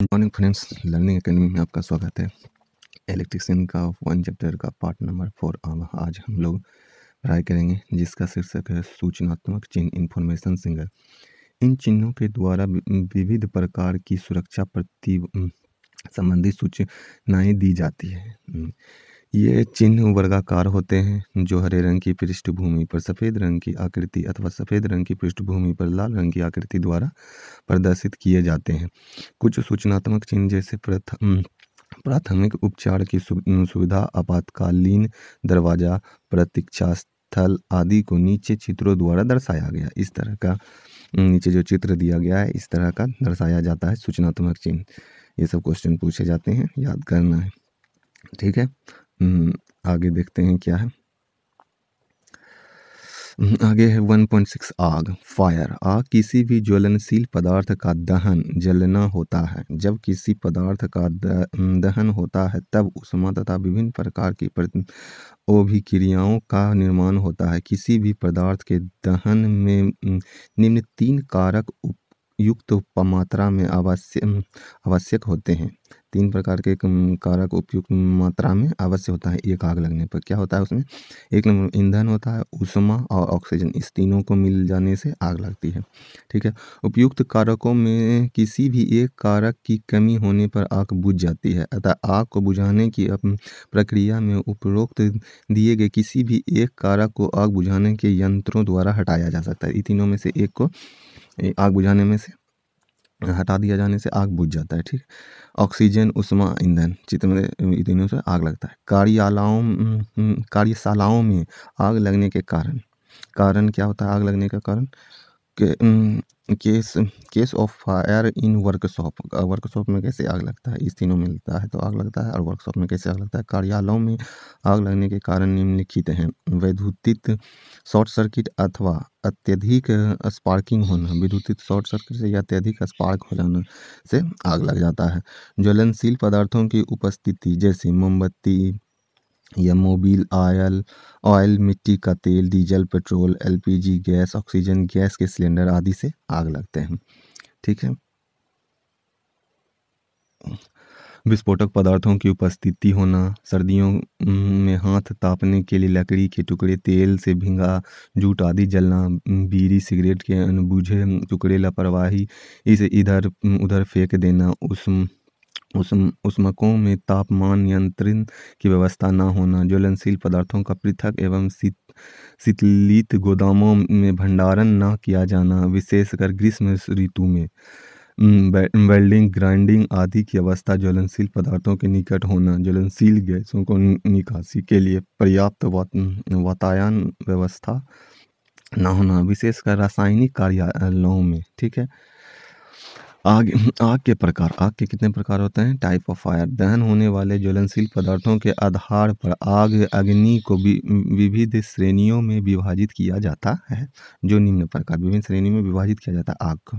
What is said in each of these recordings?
Morning friends, learning academy में आपका स्वागत है। इलेक्ट्रिशियन का 1 चैप्टर का पार्ट नंबर 4 आज हम लोग पढ़ाई करेंगे, जिसका शीर्षक है सूचनात्मक चिन्ह, इंफॉर्मेशन सिग्नल। इन चिन्हों के द्वारा विविध प्रकार की सुरक्षा प्रति संबंधी सूचनाएं दी जाती है। ये चिन्ह वर्गाकार होते हैं, जो हरे रंग की पृष्ठभूमि पर सफ़ेद रंग की आकृति अथवा सफ़ेद रंग की पृष्ठभूमि पर लाल रंग की आकृति द्वारा प्रदर्शित किए जाते हैं। कुछ सूचनात्मक चिन्ह जैसे प्राथमिक उपचार की सुविधा, आपातकालीन दरवाज़ा, प्रतीक्षा स्थल आदि को नीचे चित्रों द्वारा दर्शाया गया। इस तरह का नीचे जो चित्र दिया गया है, इस तरह का दर्शाया जाता है सूचनात्मक चिन्ह। ये सब क्वेश्चन पूछे जाते हैं, याद करना है, ठीक है। आगे देखते हैं क्या है। आगे है 1.6 आग, फायर। आग किसी भी ज्वलनशील पदार्थ का दहन, जलना होता है। जब किसी पदार्थ का दहन होता है तब ऊष्मा तथा विभिन्न प्रकार की अभिक्रियाओं का निर्माण होता है। किसी भी पदार्थ के दहन में निम्न 3 कारक युक्त मात्रा में आवश्यक होते हैं। 3 प्रकार के कारक उपयुक्त मात्रा में आवश्यक होता है एक आग लगने पर। क्या होता है उसमें? एक नंबर ईंधन होता है, ऊष्मा और ऑक्सीजन। इस तीनों को मिल जाने से आग लगती है, ठीक है। उपयुक्त कारकों में किसी भी एक कारक की कमी होने पर आग बुझ जाती है। अतः आग को बुझाने की प्रक्रिया में उपरोक्त दिए गए किसी भी एक कारक को आग बुझाने के यंत्रों द्वारा हटाया जा सकता है। इन तीनों में से एक को आग बुझाने में से हटा दिया जाने से आग बुझ जाता है, ठीक। ऑक्सीजन, ऊष्मा, ईंधन, चित्र में तीनों से आग लगता है। कार्यशालाओं में आग लगने के कारण क्या होता है? आग लगने का कारण case of fire in workshop में कैसे आग लगता है? इस तीनों में लगता है तो आग लगता है, और वर्कशॉप में कैसे आग लगता है? कार्यालयों में आग लगने के कारण निम्नलिखित हैं: वैद्युतिक शॉर्ट सर्किट अथवा अत्यधिक स्पार्किंग होना। विद्युतिक शॉर्ट सर्किट से या अत्यधिक स्पार्क हो जाने से आग लग जाता है। ज्वलनशील पदार्थों की उपस्थिति, जैसे मोमबत्ती या मोबिल ऑयल, मिट्टी का तेल, diesel, petrol, LPG gas, oxygen gas के सिलेंडर आदि से आग लगते हैं, ठीक है। विस्फोटक पदार्थों की उपस्थिति होना। सर्दियों में हाथ तापने के लिए लकड़ी के टुकड़े, तेल से भींगा जूट आदि जलना। बीड़ी सिगरेट के अनबुझे टुकड़े लापरवाही इसे इधर उधर फेंक देना। ऊष्मकों में तापमान नियंत्रण की व्यवस्था न होना। ज्वलनशील पदार्थों का पृथक एवं शीतलित गोदामों में भंडारण न किया जाना, विशेषकर ग्रीष्म ऋतु में। वेल्डिंग, ग्राइंडिंग आदि की अवस्था। ज्वलनशील पदार्थों के निकट होना। ज्वलनशील गैसों को निकासी के लिए पर्याप्त वातायन व्यवस्था न होना, विशेषकर रासायनिक कार्यालयों में, ठीक है। आग के प्रकार। आग के कितने प्रकार होते हैं? Type of fire. दहन होने वाले ज्वलनशील पदार्थों के आधार पर अग्नि को विविध श्रेणियों में विभाजित किया जाता है। जो निम्न प्रकार विभिन्न श्रेणी में विभाजित किया जाता है आग को।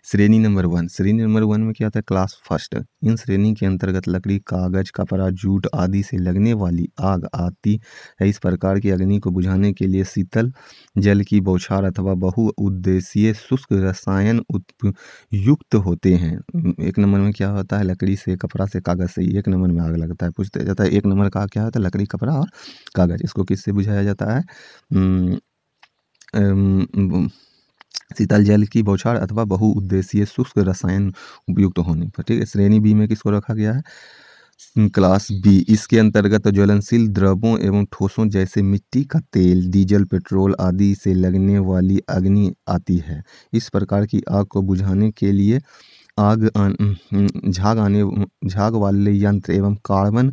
श्रेणी नंबर 1। श्रेणी नंबर 1 में क्या आता है? Class first. इन श्रेणी के अंतर्गत लकड़ी, कागज, कपड़ा, जूट आदि से लगने वाली आग आती है। इस प्रकार की अग्नि को बुझाने के लिए शीतल जल की बौछार अथवा बहुउद्देशीय शुष्क रसायन उपयुक्त होते हैं। 1 नंबर में क्या होता है? लकड़ी से, कपड़ा से, कागज से 1 नंबर में आग लगता है। पूछते जाता है 1 नंबर का क्या होता है? लकड़ी, कपड़ा और कागज। इसको किससे बुझाया जाता है? शीतल जल की बौछार अथवा बहुउद्देशीय शुष्क रसायन उपयुक्त होने पर, ठीक है। श्रेणी बी में किसको रखा गया है? Class B. इसके अंतर्गत ज्वलनशील द्रवों एवं ठोसों जैसे मिट्टी का तेल, डीजल, पेट्रोल आदि से लगने वाली अग्नि आती है। इस प्रकार की आग को बुझाने के लिए झाग वाले यंत्र एवं कार्बन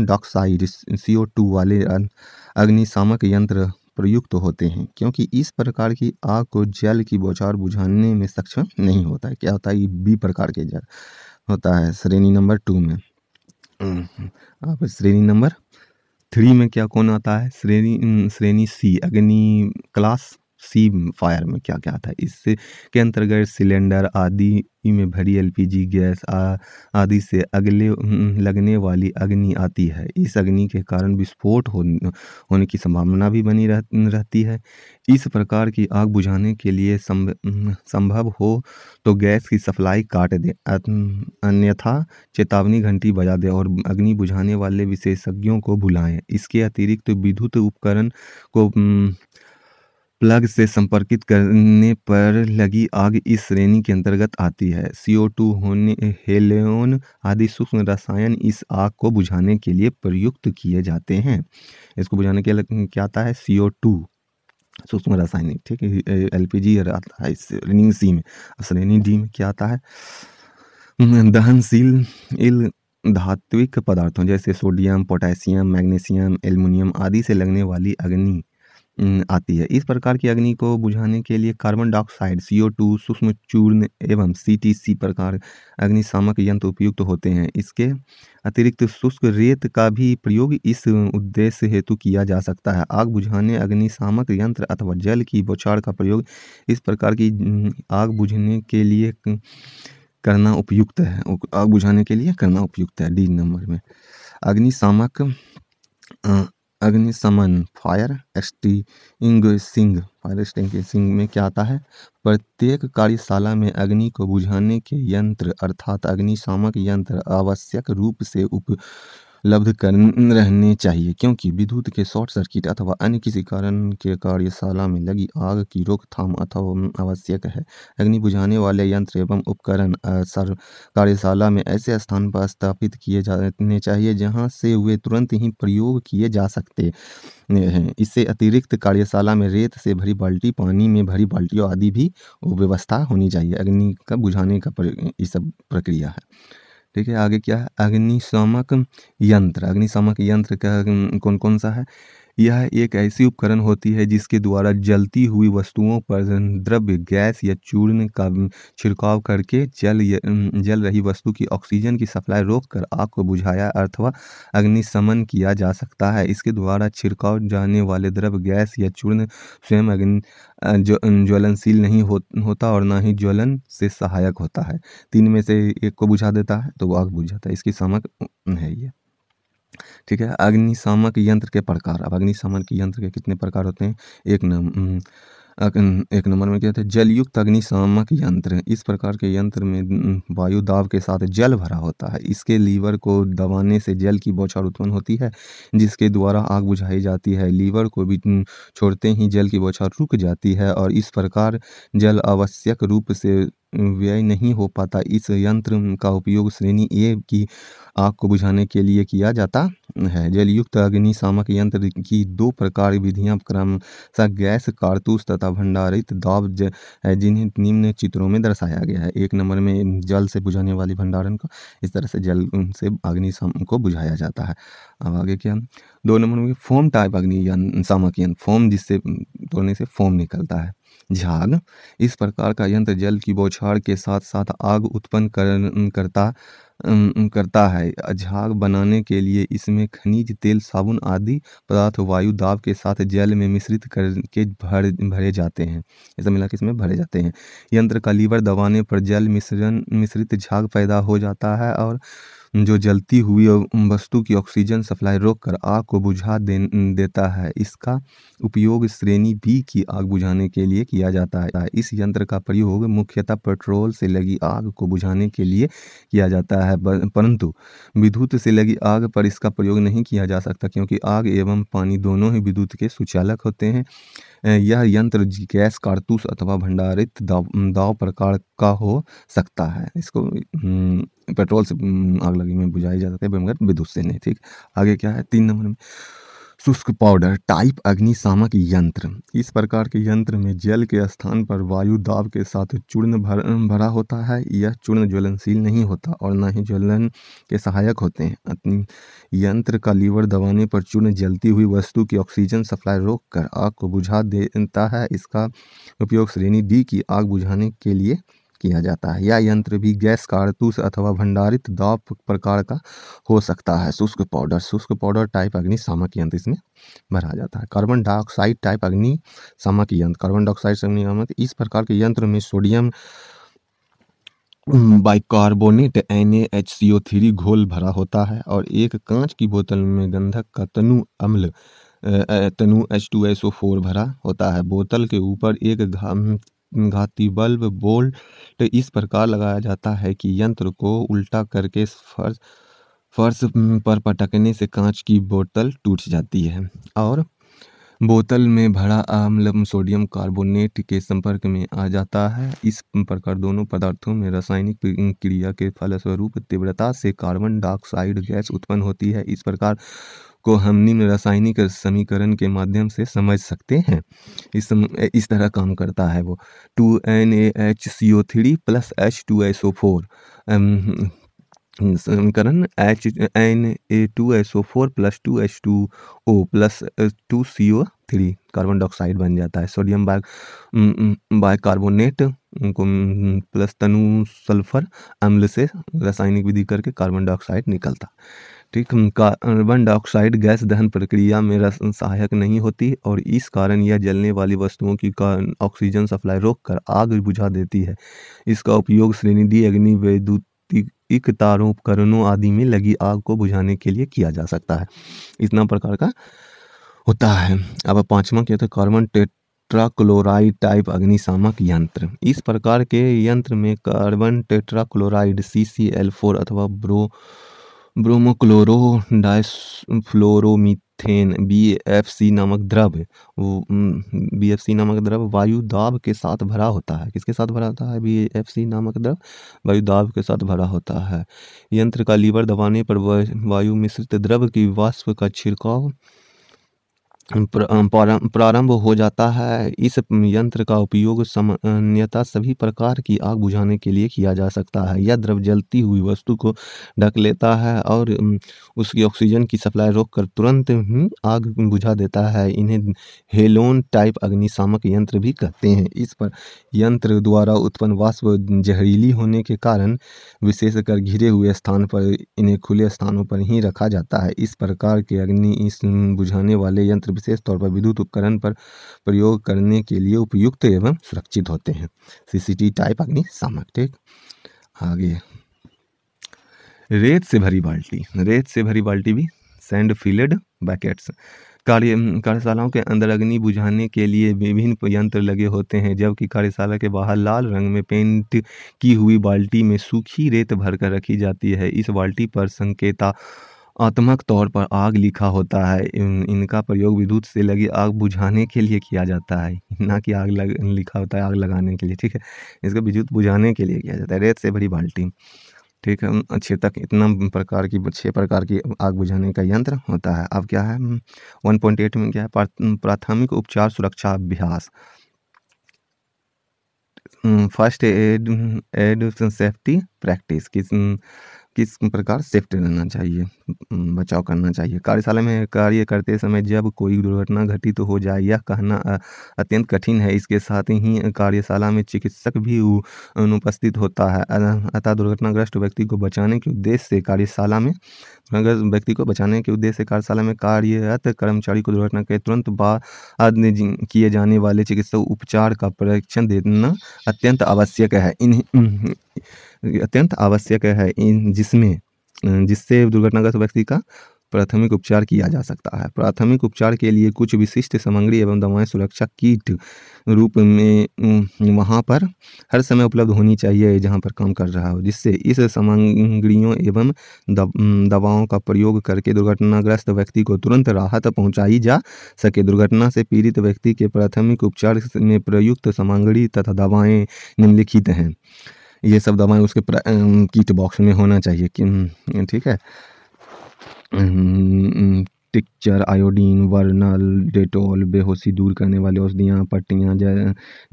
डाइऑक्साइड CO2 वाले अग्निशामक यंत्र प्रयुक्त होते हैं, क्योंकि इस प्रकार की आग को जल की बौछार बुझाने में सक्षम नहीं होता है। क्या होता है? ये बी प्रकार के जल होता है श्रेणी नंबर 2 में। अब श्रेणी नंबर 3 में क्या कौन आता है? श्रेणी सी, अग्नि क्लास सी फायर में क्या क्या आता है। इससे के अंतर्गत सिलेंडर आदि में भरी एलपीजी गैस आदि से अगले लगने वाली अग्नि आती है। इस अग्नि के कारण विस्फोट होने की संभावना भी बनी रहती है। इस प्रकार की आग बुझाने के लिए संभव हो तो गैस की सप्लाई काट दे, अन्यथा चेतावनी घंटी बजा दे और अग्नि बुझाने वाले विशेषज्ञों को बुलाएं। इसके अतिरिक्त विद्युत उपकरण को प्लग से संपर्कित करने पर लगी आग इस श्रेणी के अंतर्गत आती है। CO2 हेलियन आदि सूक्ष्म रसायन इस आग को बुझाने के लिए प्रयुक्त किए जाते हैं। इसको बुझाने के लिए क्या आता है? CO2 सूक्ष्म रासायनिक, ठीक है। एलपीजी आता है इस श्रेणी सी में। श्रेणी डी में क्या आता है? दहनशील धात्विक पदार्थों जैसे सोडियम, पोटेशियम, मैग्नीशियम, एल्युमिनियम आदि से लगने वाली अग्नि आती है। इस प्रकार की अग्नि को बुझाने के लिए कार्बन डाइऑक्साइड, CO2, सूक्ष्म चूर्ण एवं CTC प्रकार अग्निशामक यंत्र उपयुक्त होते हैं। इसके अतिरिक्त शुष्क रेत का भी प्रयोग इस उद्देश्य हेतु किया जा सकता है। आग बुझाने अग्निशामक यंत्र अथवा जल की बौछार का प्रयोग इस प्रकार की आग बुझाने के लिए करना उपयुक्त है। आग बुझाने के लिए करना उपयुक्त है। डी नंबर में अग्निशमन फायर एक्सटिंग्विशिंग में क्या आता है? प्रत्येक कार्यशाला में अग्नि को बुझाने के यंत्र अर्थात अग्निशामक यंत्र आवश्यक रूप से उपलब्ध रहने चाहिए, क्योंकि विद्युत के शॉर्ट सर्किट अथवा अन्य किसी कारण के कार्यशाला में लगी आग की रोकथाम अथवा आवश्यक है। अग्नि बुझाने वाले यंत्र एवं उपकरण कार्यशाला में ऐसे स्थान पर स्थापित किए जाने चाहिए जहां से वे तुरंत ही प्रयोग किए जा सकते हैं। इससे अतिरिक्त कार्यशाला में रेत से भरी बाल्टी, पानी में भरी बाल्टियों आदि भी व्यवस्था होनी चाहिए। अग्नि का बुझाने का ये सब प्रक्रिया है, ठीक है। आगे क्या है? अग्निशामक यंत्र का कौन कौन सा है? यह एक ऐसी उपकरण होती है जिसके द्वारा जलती हुई वस्तुओं पर द्रव्य, गैस या चूर्ण का छिड़काव करके जल रही वस्तु की ऑक्सीजन की सप्लाई रोककर आग को बुझाया अथवा अग्निशमन किया जा सकता है। इसके द्वारा छिड़काव जाने वाले द्रव्य, गैस या चूर्ण स्वयं ज्वलनशील नहीं होता और ना ही ज्वलन से सहायक होता है। तीन में से एक को बुझा देता है तो वो आग बुझ जाता है। इसकी सामक है ये, ठीक है। अग्निशामक यंत्र के प्रकार। अब अग्निशामक यंत्र के कितने प्रकार होते हैं? एक नंबर में क्या होता है? जलयुक्त अग्निशामक यंत्र। इस प्रकार के यंत्र में वायु दाब के साथ जल भरा होता है। इसके लीवर को दबाने से जल की बौछार उत्पन्न होती है, जिसके द्वारा आग बुझाई जाती है। लीवर को भी छोड़ते ही जल की बौछार रुक जाती है और इस प्रकार जल आवश्यक रूप से व्यय नहीं हो पाता। इस यंत्र का उपयोग श्रेणी ए की आग को बुझाने के लिए किया जाता है। जलयुक्त अग्निशामक यंत्र की दो प्रकार विधियां क्रमशः गैस कारतूस तथा भंडारित दाब है, जिन्हें निम्न चित्रों में दर्शाया गया है। एक नंबर में जल से बुझाने वाली भंडारण को इस तरह से जल से अग्निशामक को बुझाया जाता है। अब आगे क्या? दो नंबर में फोम टाइप अग्निशामक यंत्र। फोम, जिससे तोड़ने से फोम निकलता है। झाग। इस प्रकार का यंत्र जल की बौछार के साथ साथ आग उत्पन्न करता है। झाग बनाने के लिए इसमें खनिज तेल, साबुन आदि पदार्थ वायु दाब के साथ जल में मिश्रित करके भरे जाते हैं। ऐसा मिला के इसमें भरे जाते हैं। यंत्र का लीवर दबाने पर जल मिश्रित झाग पैदा हो जाता है और जो जलती हुई वस्तु की ऑक्सीजन सप्लाई रोककर आग को बुझा देता है। इसका उपयोग श्रेणी बी की आग बुझाने के लिए किया जाता है। इस यंत्र का प्रयोग मुख्यतः पेट्रोल से लगी आग को बुझाने के लिए किया जाता है, परंतु विद्युत से लगी आग पर इसका प्रयोग नहीं किया जा सकता, क्योंकि आग एवं पानी दोनों ही विद्युत के सुचालक होते हैं। यह यंत्र गैस कारतूस अथवा भंडारित दाव प्रकार का हो सकता है। इसको पेट्रोल से आग लगी में बुझाई जा सकती है, मगर विद्युत से नहीं, ठीक। आगे क्या है? 3 नंबर में शुष्क पाउडर टाइप अग्निशामक यंत्र। इस प्रकार के यंत्र में जल के स्थान पर वायु दाब के साथ चूर्ण भरा होता है। यह चूर्ण ज्वलनशील नहीं होता और न ही ज्वलन के सहायक होते हैं। यंत्र का लीवर दबाने पर चूर्ण जलती हुई वस्तु की ऑक्सीजन सप्लाई रोककर आग को बुझा देता है। इसका उपयोग श्रेणी डी की आग बुझाने के लिए किया जाता है। यह यंत्र भी गैस कारतूस अथवा भंडारित दाब प्रकार का हो सकता है। शुष्क पाउडर टाइप अग्निशामक यंत्र इसमें भरा जाता है। कार्बन डाइऑक्साइड टाइप अग्निशामक यंत्र, कार्बन डाइऑक्साइड से अग्निशामक, इस प्रकार के यंत्र में सोडियम बाइकार्बोनेट NaHCO3 घोल भरा होता है और एक कांच की बोतल में गंधक का तनु अम्ल तनु H2SO4 भरा होता है। बोतल के ऊपर एक घाती बल्ब बोल्ट इस प्रकार लगाया जाता है कि यंत्र को उल्टा करके फर्श पर पटकने से कांच की बोतल टूट जाती है और बोतल में भरा अम्ल सोडियम कार्बोनेट के संपर्क में आ जाता है। इस प्रकार दोनों पदार्थों में रासायनिक क्रिया के फलस्वरूप तीव्रता से कार्बन डाइऑक्साइड गैस उत्पन्न होती है। इस प्रकार को हम निम्न रासायनिक समीकरण के माध्यम से समझ सकते हैं। इस तरह काम करता है वो 2NaHCO3 प्लस H2SO4 समीकरण Na2SO4 plus 2H2O plus 2CO3 carbon dioxide बन जाता है। सोडियम बाइकार्बोनेट को प्लस तनु सल्फर अम्ल से रासायनिक विधि करके कार्बन डाइऑक्साइड निकलता। ठीक, कार्बन डाइऑक्साइड गैस दहन प्रक्रिया में सहायक नहीं होती और इस कारण यह जलने वाली वस्तुओं की ऑक्सीजन सप्लाई रोककर आग बुझा देती है। इसका उपयोग श्रेणी अग्नि वैद्युतिक तारों उपकरणों आदि में लगी आग को बुझाने के लिए किया जा सकता है। इतना प्रकार का होता है। अब पांचवा क्या था, कार्बन टेट्राक्लोराइड टाइप अग्निशामक यंत्र। इस प्रकार के यंत्र में कार्बन टेट्राक्लोराइड CCl4 अथवा ब्रोमोक्लोरो डाइफ्लोरोमीथेन BFC नामक द्रव वायु दाब के साथ भरा होता है। किसके साथ भरा होता है? BFC नामक द्रव वायु दाब के साथ भरा होता है। यंत्र का लीवर दबाने पर वायु मिश्रित द्रव की वाष्प का छिड़काव प्रारंभ हो जाता है। इस यंत्र का उपयोग सामान्यतः सभी प्रकार की आग बुझाने के लिए किया जा सकता है। यह द्रव जलती हुई वस्तु को ढक लेता है और उसकी ऑक्सीजन की सप्लाई रोककर तुरंत ही आग बुझा देता है। इन्हें हेलोन टाइप अग्निशामक यंत्र भी कहते हैं। इस पर यंत्र द्वारा उत्पन्न वाष्प जहरीली होने के कारण विशेषकर घिरे हुए स्थान पर इन्हें खुले स्थानों पर ही रखा जाता है। इस प्रकार के अग्नि बुझाने वाले यंत्र विशेष तौर पर विद्युत उपकरण पर प्रयोग करने के लिए उपयुक्त एवं सुरक्षित होते हैं। CCT टाइप अग्निशामक। ठीक, आगे रेत से भरी बाल्टी भी सैंड फिल्ड बकेट्स। कार्यशालाओं के अंदर अग्नि बुझाने के लिए विभिन्न यंत्र लगे होते हैं, जबकि कार्यशाला के बाहर लाल रंग में पेंट की हुई बाल्टी में सूखी रेत भरकर रखी जाती है। इस बाल्टी पर संकेतात्मक तौर पर आग लिखा होता है। इनका प्रयोग विद्युत से लगी आग बुझाने के लिए किया जाता है, ना कि लिखा होता है आग लगाने के लिए। ठीक है, इसको विद्युत बुझाने के लिए किया जाता है। रेत से भरी बाल्टी। ठीक है, 6 प्रकार की आग बुझाने का यंत्र होता है। अब क्या है 1.8 में क्या है, प्राथमिक उपचार सुरक्षा अभ्यास। First aid safety practice. किस प्रकार सेफ्टी रहना चाहिए, बचाव करना चाहिए। कार्यशाला में कार्य करते समय जब कोई दुर्घटना घटित हो जाए यह कहना अत्यंत कठिन है। इसके साथ ही कार्यशाला में चिकित्सक भी अनुपस्थित होता है। अतः दुर्घटनाग्रस्त व्यक्ति को बचाने के उद्देश्य से कार्यशाला में कार्यरत कर्मचारी को दुर्घटना के तुरंत बाद किए जाने वाले चिकित्सा उपचार का प्रशिक्षण देना अत्यंत आवश्यक है, जिससे दुर्घटनाग्रस्त व्यक्ति का प्राथमिक उपचार किया जा सकता है। प्राथमिक उपचार के लिए कुछ विशिष्ट सामग्री एवं दवाएं सुरक्षा किट रूप में वहां पर हर समय उपलब्ध होनी चाहिए जहां पर काम कर रहा हो, जिससे इस सामग्रियों एवं दवाओं का प्रयोग करके दुर्घटनाग्रस्त व्यक्ति को तुरंत राहत पहुंचाई जा सके। दुर्घटना से पीड़ित व्यक्ति के प्राथमिक उपचार में प्रयुक्त सामग्री तथा दवाएं निम्नलिखित हैं। ये सब दवाएं उसके किट बॉक्स में होना चाहिए। ठीक है, टिक्चर, आयोडीन, वर्नल, डेटॉल, बेहोशी दूर करने वाली औषधियाँ, पट्टियाँ,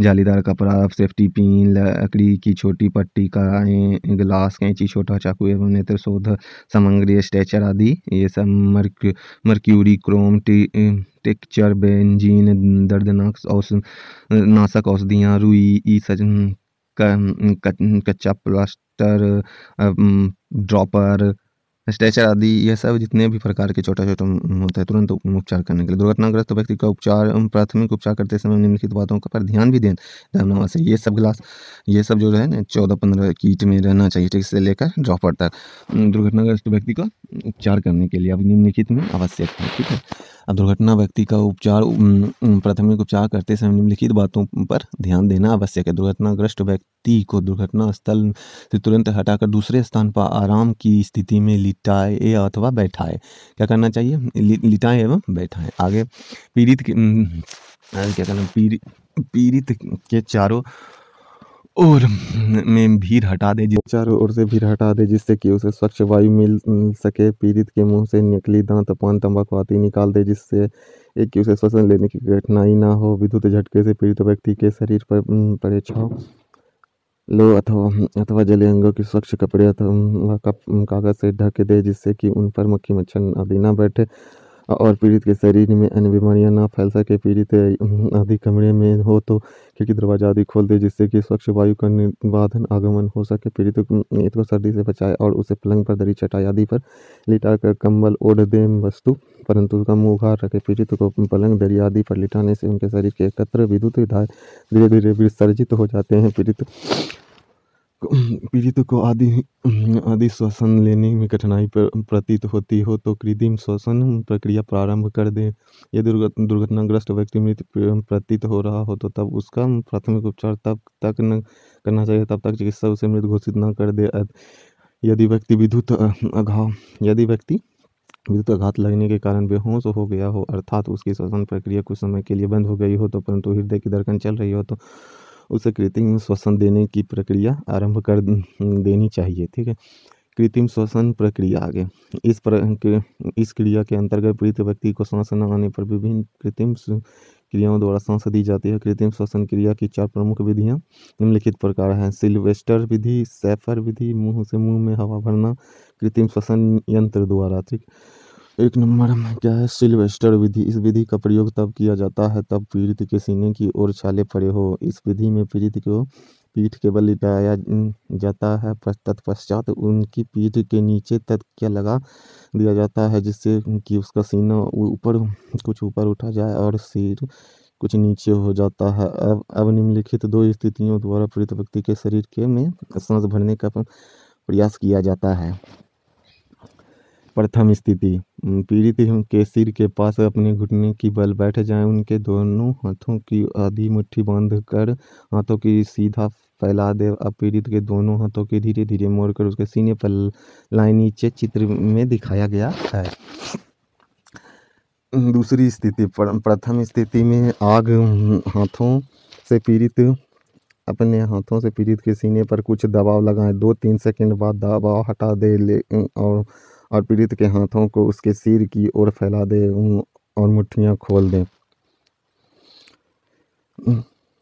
जालीदार कपड़ा, सेफ्टी पिन, लकड़ी की छोटी पट्टी, ग्लास, कैंची, छोटा चाकू एवं नेत्र शोध सामग्री, स्ट्रेचर आदि। ये सब मर्क्यूरी, क्रोम, टिक्चर, बेंजीन, दर्दनाशक औषधियाँ, रुई, कच्चा प्लास्टर, ड्रॉपर, स्ट्रेचर आदि, ये सब जितने भी प्रकार के छोटा छोटा होता है तुरंत उपचार करने के लिए। दुर्घटनाग्रस्त व्यक्ति का उपचार, प्राथमिक उपचार करते समय निम्नलिखित बातों का पर ध्यान भी देना आवश्यक। ये सब जो है ना 14-15 किट में रहना चाहिए, ठीक से लेकर ड्रॉपर तक। दुर्घटनाग्रस्त व्यक्ति का उपचार करने के लिए अब निम्नलिखित में आवश्यक है, ठीक है। अब दुर्घटना व्यक्ति का उपचार, प्राथमिक उपचार करते समय निम्नलिखित बातों पर ध्यान देना आवश्यक है। दुर्घटनाग्रस्त व्यक्ति को दुर्घटना स्थल से तुरंत हटाकर दूसरे स्थान पर आराम की स्थिति में लिटाए अथवा बैठाए। क्या करना चाहिए? लिटाएं एवं बैठाएं। आगे पीड़ित क्या करना, पीड़ित के चारों ओर में भीड़ हटा दे, चारों ओर से भीड़ हटा दे जिससे कि उसे स्वच्छ वायु मिल सके। पीड़ित के मुंह से नकली दांत, पान, तंबाकू आदि निकाल दे जिससे कि उसे श्वसन लेने की कठिनाई ना हो। विद्युत झटके से पीड़ित व्यक्ति के शरीर पर पड़े छाव लो अथवा जले अंगों की स्वच्छ कपड़े अथवा कागज से ढक दे जिससे कि उन पर मक्खी मच्छर आदि ना बैठे और पीड़ित के शरीर में अन्य बीमारियां ना फैल सके। पीड़ित आदि कमरे में हो तो खिड़की दरवाजा आदि खोल दे जिससे कि स्वच्छ वायु का निर्बाधन आगमन हो सके। पीड़ित को सर्दी से बचाए और उसे पलंग पर, दरी, चटाई आदि पर लिटा कर कंबल ओढ़ दे वस्तु परंतु उसका मुंह उघार रखे। पीड़ित को पलंग, दरी आदि पर लिटाने से उनके शरीर के एकत्र विद्युत धारे धीरे धीरे विसर्जित हो जाते हैं। पीड़ित को आदि श्वसन लेने में कठिनाई प्रतीत होती हो तो कृत्रिम श्वसन प्रक्रिया प्रारंभ कर दें। यदि दुर्घटनाग्रस्त व्यक्ति मृत प्रतीत हो रहा हो तो तब उसका प्राथमिक उपचार तब तक न करना चाहिए तब तक चिकित्सक उसे मृत घोषित न कर दे। यदि व्यक्ति विद्युत आघात लगने के कारण बेहोश हो गया हो अर्थात उसकी श्वसन प्रक्रिया कुछ समय के लिए बंद हो गई हो तो परंतु हृदय की धड़कन चल रही हो तो उसे कृत्रिम श्वसन देने की प्रक्रिया आरंभ कर देनी चाहिए, ठीक है। कृत्रिम श्वसन प्रक्रिया आगे इस क्रिया के अंतर्गत पीड़ित व्यक्ति को सांस न आने पर विभिन्न कृत्रिम क्रियाओं द्वारा सांस दी जाती है। कृत्रिम श्वसन क्रिया की 4 प्रमुख विधियां निम्नलिखित प्रकार हैं। सिल्वेस्टर विधि, सैफर विधि, मुंह से मुंह में हवा भरना कृत्रिम श्वसन यंत्र द्वारा, ठीक। 1 नंबर में क्या है? सिल्वेस्टर विधि। इस विधि का प्रयोग तब किया जाता है तब पीड़ित के सीने की ओर छाले पड़े हो। इस विधि में पीड़ित को पीठ के बल लिटाया जाता है, तत्पश्चात उनकी पीठ के नीचे तकिया लगा दिया जाता है जिससे कि उसका सीना कुछ ऊपर उठा जाए और सिर कुछ नीचे हो जाता है। अब निम्नलिखित 2 स्थितियों द्वारा पीड़ित व्यक्ति के शरीर के में सांस भरने का प्रयास किया जाता है। प्रथम स्थिति, पीड़ित के सिर के पास अपने घुटने की बल बैठ जाएं। उनके दोनों हाथों की आधी मुट्ठी बांधकर हाथों की सीधा फैला दे। अब पीड़ित के दोनों हाथों के धीरे धीरे मोड़कर उसके सीने पर लाएं। नीचे चित्र में दिखाया गया है। दूसरी स्थिति, प्रथम स्थिति में अपने हाथों से पीड़ित के सीने पर कुछ दबाव लगाएं। 2-3 सेकंड बाद दबाव हटा दे और पीड़ित के हाथों को उसके सिर की ओर फैला दें और मुट्ठियां खोल दें।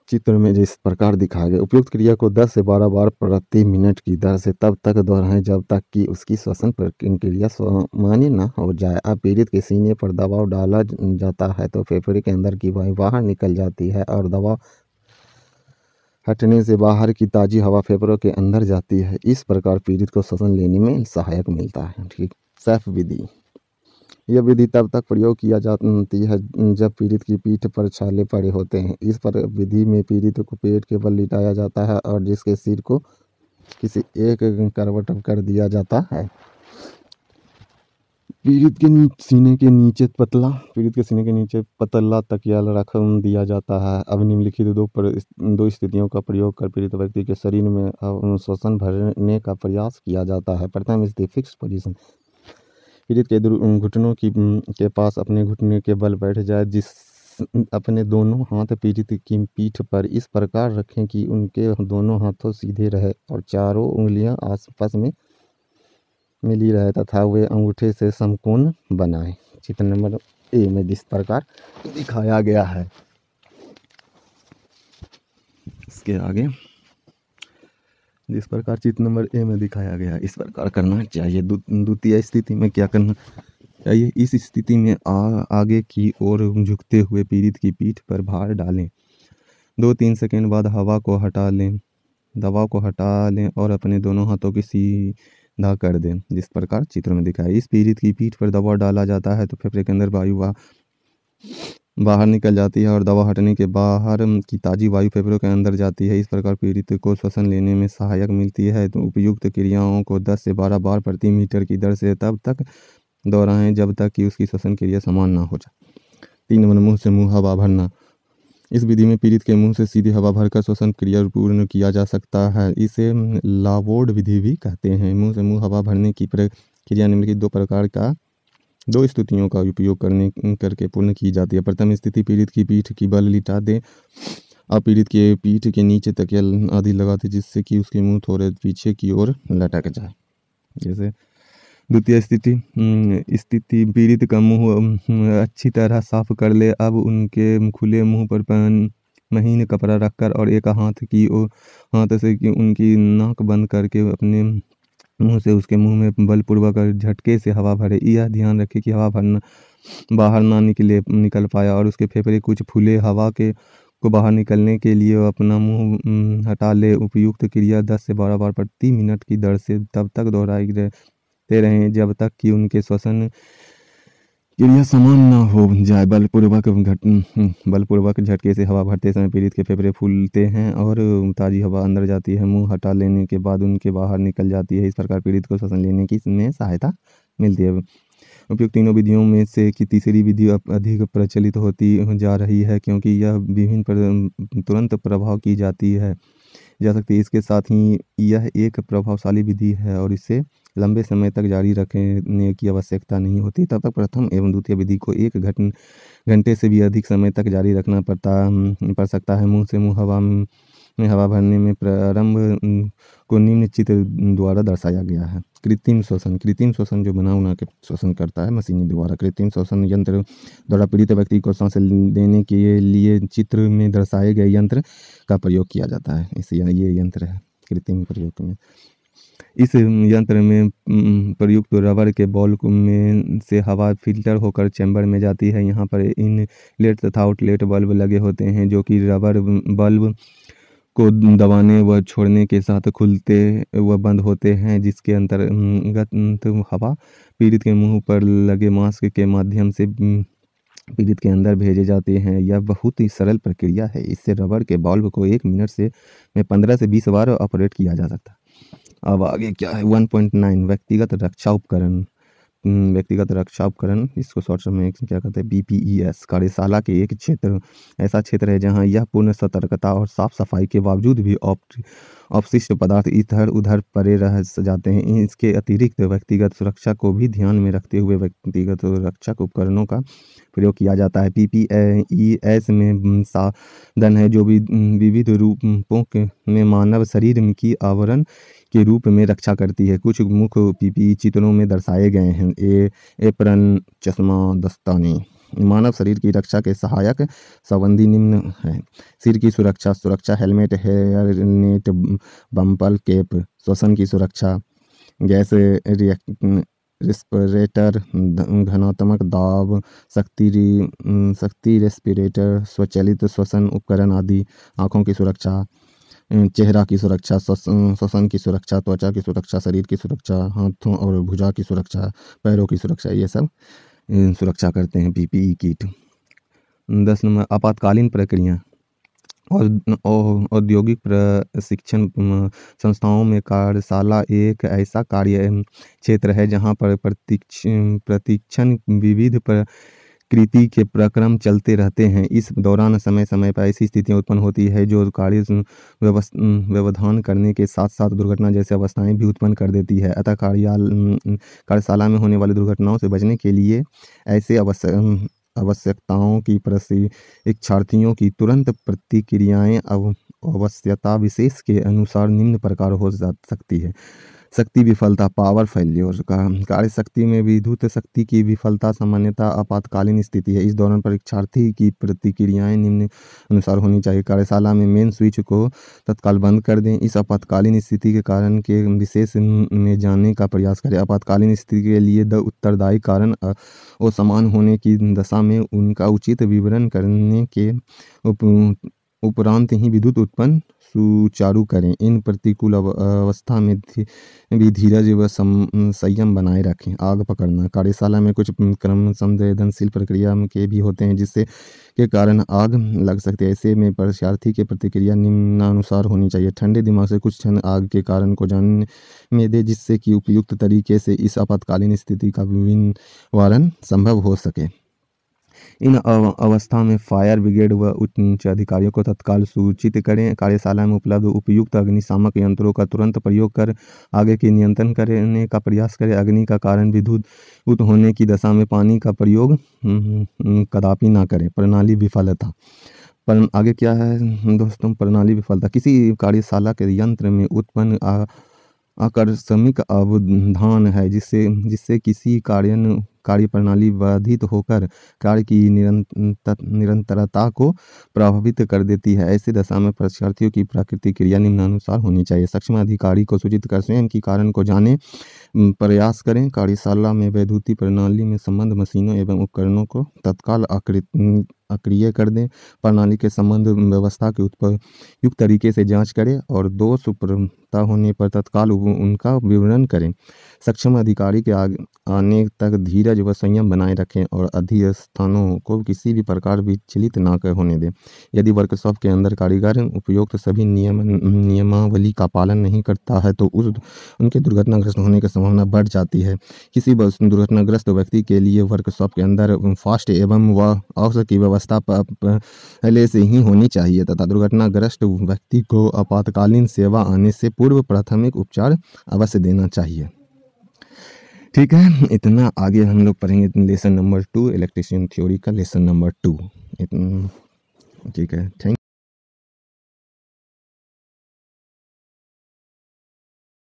चित्र में जिस प्रकार दिखाया गया। उपयुक्त क्रिया को 10 से 12 बार प्रति मिनट की दर से तब तक दोहराएं जब तक कि उसकी श्वसन प्रक्रिया सामान्य न हो जाए। अब पीड़ित के सीने पर दबाव डाला जाता है तो फेफड़े के अंदर की वायु बाहर निकल जाती है और दबाव हटने से बाहर की ताज़ी हवा फेफड़ों के अंदर जाती है। इस प्रकार पीड़ित को श्वसन लेने में सहायक मिलता है, ठीक। सैफ विधि। यह विधि तब तक प्रयोग किया जाती है जब पीड़ित की पीठ पर छाले पड़े होते हैं। इस विधि में पीड़ित को पेट के बल लिटाया जाता है और जिसके सिर को किसी एक करवट कर दिया जाता है। पीड़ित के सीने के नीचे पतला तकिया रख दिया जाता है। अब निम्नलिखित 2 स्थितियों का प्रयोग कर पीड़ित व्यक्ति के शरीर में श्वसन भरने का प्रयास किया जाता है। प्रथम स्थिति, फिक्स पोजीशन। पीड़ित के घुटनों के पास अपने घुटने के बल बैठ जाए। अपने दोनों हाथ पीड़ित की पीठ पर इस प्रकार रखें कि उनके दोनों हाथों सीधे रहे और चारों उंगलियां आपस में मिली रहे तथा वे अंगूठे से समकोण बनाएं। चित्र नंबर ए में जिस प्रकार दिखाया गया है। इसके आगे जिस प्रकार चित्र नंबर ए में दिखाया गया इस प्रकार करना चाहिए। द्वितीय स्थिति में क्या करना चाहिए? इस स्थिति में आगे की ओर झुकते हुए पीड़ित की पीठ पर भार डालें। 2-3 सेकंड बाद हवा को हटा लें। दबाव को हटा लें और अपने दोनों हाथों की सीधा कर दें, जिस प्रकार चित्र में दिखाया। इस पीड़ित की पीठ पर दबाव डाला जाता है तो फेफड़े के अंदर वायु बाहर निकल जाती है और दवा हटने के बाहर की ताज़ी वायु फेफड़ों के अंदर जाती है। इस प्रकार पीड़ित को श्वसन लेने में सहायक मिलती है। तो उपयुक्त क्रियाओं को 10 से 12 बार प्रति मीटर की दर से तब तक दोहराएं जब तक कि उसकी श्वसन क्रिया समान ना हो जाए। 3 नंबर, मुँह से मुँह हवा भरना। इस विधि में पीड़ित के मुंह से सीधी हवा भरकर श्वसन क्रिया पूर्ण किया जा सकता है। इसे लावोड विधि भी कहते हैं। मुंह से मुंह हवा भरने की प्रक्रिया निम्नलिखित दो स्थितियों का उपयोग करके पूर्ण की जाती है। प्रथम स्थिति, पीड़ित की पीठ की बल लिटा दें। अब पीड़ित के पीठ के नीचे तकिया आदि लगा दें जिससे कि उसके मुंह थोड़े पीछे की ओर लटक जाए। जैसे द्वितीय स्थिति पीड़ित का मुंह अच्छी तरह साफ कर ले। अब उनके खुले मुंह पर महीन कपड़ा रखकर और एक हाथ से उनकी नाक बंद करके अपने मुंह से उसके मुंह में बलपूर्वक झटके से हवा भरे। यह ध्यान रखें कि हवा बाहर ना निकल पाया और उसके फेफड़े कुछ फूले। हवा को बाहर निकलने के लिए अपना मुंह हटा ले। उपयुक्त क्रिया 10 से 12 बार प्रति मिनट की दर से तब तक दोहराते रहें जब तक कि उनके श्वसन क्रिया समान न हो जाए। बलपूर्वक झटके से हवा भरते समय पीड़ित के फेफड़े फूलते हैं और ताज़ी हवा अंदर जाती है। मुंह हटा लेने के बाद उनके बाहर निकल जाती है। इस प्रकार पीड़ित को श्वसन लेने में सहायता मिलती है। उपयुक्त तीनों विधियों में से कि तीसरी विधि अधिक प्रचलित होती जा रही है क्योंकि यह विभिन्न तुरंत प्रभाव की जाती है जा सकती है। इसके साथ ही यह एक प्रभावशाली विधि है और इसे लंबे समय तक जारी रखने की आवश्यकता नहीं होती। तब तक प्रथम एवं द्वितीय विधि को 1 घंटे से भी अधिक समय तक जारी रखना पड़ सकता है। मुंह से मुंह हवा भरने में प्रारंभ को निम्न चित्र द्वारा दर्शाया गया है। कृत्रिम श्वसन जो बना उना के श्वसन करता है मशीनी द्वारा। कृत्रिम श्वसन यंत्र द्वारा पीड़ित व्यक्ति को सांस देने के लिए चित्र में दर्शाए गए यंत्र का प्रयोग किया जाता है। ये यंत्र है कृत्रिम प्रयोग में। इस यंत्र में प्रयुक्त रबर के बॉल में से हवा फिल्टर होकर चैम्बर में जाती है। यहाँ पर इनलेट तथा आउटलेट बल्ब लगे होते हैं जो कि रबर बल्ब को दबाने व छोड़ने के साथ खुलते व बंद होते हैं, जिसके अंतर्गत हवा पीड़ित के मुंह पर लगे मास्क के माध्यम से पीड़ित के अंदर भेजे जाते हैं। यह बहुत ही सरल प्रक्रिया है। इससे रबर के बल्ब को 1 मिनट में 15 से 20 बार ऑपरेट किया जा सकता है। अब आगे क्या है 1.9 व्यक्तिगत रक्षा उपकरण। इसको शॉर्ट में क्या कहते हैं BPES। कार्यशाला के एक ऐसा क्षेत्र है जहां यह पूर्ण सतर्कता और साफ सफाई के बावजूद भी अपशिष्ट पदार्थ इधर उधर पड़े रह जाते हैं। इसके अतिरिक्त व्यक्तिगत सुरक्षा को भी ध्यान में रखते हुए व्यक्तिगत रक्षा उपकरणों का प्रयोग किया जाता है। PPES में साधन है जो भी विविध रूपों में मानव शरीर की आवरण के रूप में रक्षा करती है। कुछ मुख्य PPE चित्रों में दर्शाए गए हैं। एप्रन, चश्मा, दस्ताने। मानव शरीर की रक्षा के सहायक संबंधी निम्न है। सिर की सुरक्षा helmet, hair net, bumper cap. श्वसन की सुरक्षा गैस रेस्पिरेटर, घनात्मक दाब, शक्ति रेस्पिरेटर, स्वचालित श्वसन उपकरण आदि। आँखों की सुरक्षा, चेहरा की सुरक्षा, श्वसन की सुरक्षा, त्वचा की सुरक्षा, शरीर की सुरक्षा, हाथों और भुजा की सुरक्षा, पैरों की सुरक्षा, ये सब सुरक्षा करते हैं PPE किट। 10 नंबर, आपातकालीन प्रक्रिया और औद्योगिक प्रशिक्षण संस्थाओं में कार्यशाला एक ऐसा कार्य क्षेत्र है जहां पर प्रशिक्षण विविध कृति के प्रक्रम चलते रहते हैं। इस दौरान समय समय पर ऐसी स्थितियां उत्पन्न होती है जो कार्य व्यवधान करने के साथ साथ दुर्घटना जैसी अवस्थाएं भी उत्पन्न कर देती है। अतः कार्यशाला में होने वाली दुर्घटनाओं से बचने के लिए ऐसे आवश्यकताओं की प्रशिक्षार्थियों की तुरंत प्रतिक्रियाएं आवश्यकता विशेष के अनुसार निम्न प्रकार हो सकती है। शक्ति विफलता, पावर फेल्योर। कार्य शक्ति में विद्युत शक्ति की विफलता सामान्यतः आपातकालीन स्थिति है। इस दौरान परीक्षार्थी की प्रतिक्रियाएं निम्न अनुसार होनी चाहिए। कार्यशाला में मेन स्विच को तत्काल बंद कर दें। इस आपातकालीन स्थिति के कारण के विशेष में जानने का प्रयास करें। आपातकालीन स्थिति के लिए उत्तरदायी कारण असमान होने की दशा में उनका उचित विवरण करने के उपरांत ही विद्युत उत्पन्न सुचारू करें। इन प्रतिकूल अवस्था में भी धीरज व संयम बनाए रखें। आग पकड़ना, कार्यशाला में कुछ क्रम संवेदनशील प्रक्रिया के भी होते हैं जिससे के कारण आग लग सकती है। ऐसे में परीक्षार्थी की प्रतिक्रिया निम्नानुसार होनी चाहिए। ठंडे दिमाग से कुछ क्षण आग के कारण को जानने में दे जिससे कि उपयुक्त तरीके से इस आपातकालीन स्थिति का निवारण संभव हो सके। इन अवस्था में फायर ब्रिगेड व उच्च अधिकारियों को तत्काल सूचित करें। कार्यशाला में उपलब्ध उपयुक्त अग्निशामक यंत्रों का तुरंत प्रयोग कर आगे की नियंत्रण करने का प्रयास करें। अग्नि का कारण विद्युत होने की दशा में पानी का प्रयोग कदापि ना करें। प्रणाली विफलता, पर आगे क्या है दोस्तों, प्रणाली विफलता किसी कार्यशाला के यंत्र में उत्पन्न आकस्मिक अवधान है जिससे किसी कार्य प्रणाली बाधित होकर कार्य की निरंतरता को प्रभावित कर देती है। ऐसी दशा में परीक्षार्थियों की प्रतिक्रिया निम्नानुसार होनी चाहिए। सक्षम अधिकारी को सूचित कर स्वयं की कारण को जाने प्रयास करें। कार्यशाला में वैद्युतीय प्रणाली में संबंध मशीनों एवं उपकरणों को तत्काल अक्रिय कर दें। प्रणाली के संबंध व्यवस्था के उपयुक्त तरीके से जांच करें और दोष प्रवृत्ता होने पर तत्काल उनका विवरण करें। सक्षम अधिकारी के आने तक धीरज व संयम बनाए रखें और अधिष्ठानों को किसी भी प्रकार विचलित ना होने दें। यदि वर्कशॉप के अंदर कारीगर उपयुक्त सभी नियमावली का पालन नहीं करता है तो उनके दुर्घटनाग्रस्त होने की संभावना बढ़ जाती है। किसी दुर्घटनाग्रस्त व्यक्ति के लिए वर्कशॉप के अंदर फास्ट एवं ऑक्सीजन की व्यवस्था पहले से ही होनी चाहिए तथा दुर्घटनाग्रस्त व्यक्ति को आपातकालीन सेवा आने से पूर्व प्राथमिक उपचार अवश्य देना चाहिए। ठीक है, इतना। आगे हम लोग पढ़ेंगे लेसन नंबर 2, इलेक्ट्रिशियन थ्योरी का लेसन नंबर 2। ठीक है, थैंक